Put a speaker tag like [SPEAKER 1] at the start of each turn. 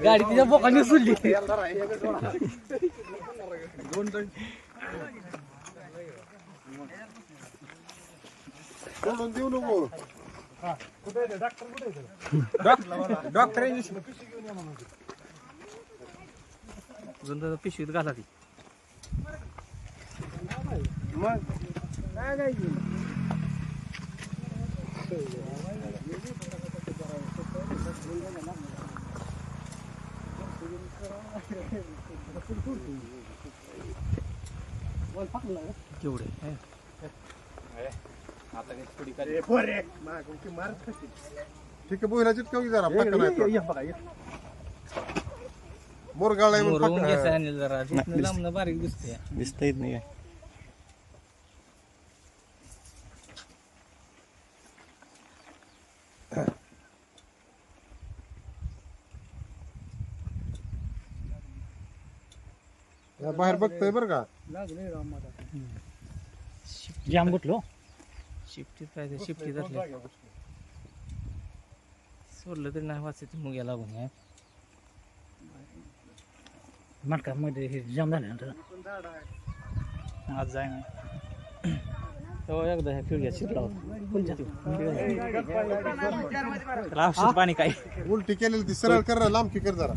[SPEAKER 1] गाडी तिच्या बोकाने सुटली.
[SPEAKER 2] सोडून देऊ नको.
[SPEAKER 1] डॉक्टर पिशवीत घाला ती.
[SPEAKER 2] मग काय
[SPEAKER 1] केवढे
[SPEAKER 2] ठीक आहे बोला चिटकाव की जरा पक्का नाही मोरगाळ आहे म्हणून पक्का.
[SPEAKER 1] जरा लांबनं बारीक दिसते.
[SPEAKER 3] दिसता येत नाही.
[SPEAKER 2] बाहेर बघतोय बरं का.
[SPEAKER 3] जाम गुटलो
[SPEAKER 1] शिफ्टीत काय ते शिफ्टीत असले सोडलं तरी नाही वाचायचं मुग्या लागून.
[SPEAKER 3] मटकामध्ये हे जाम झाल्यानंतर
[SPEAKER 1] आज जाय नाही तो एकदा ह्या फिरग्यात शिरला होता. औषध पाणी काय
[SPEAKER 2] उलटी केलेली ती सरळ कर लांबकी कर जरा.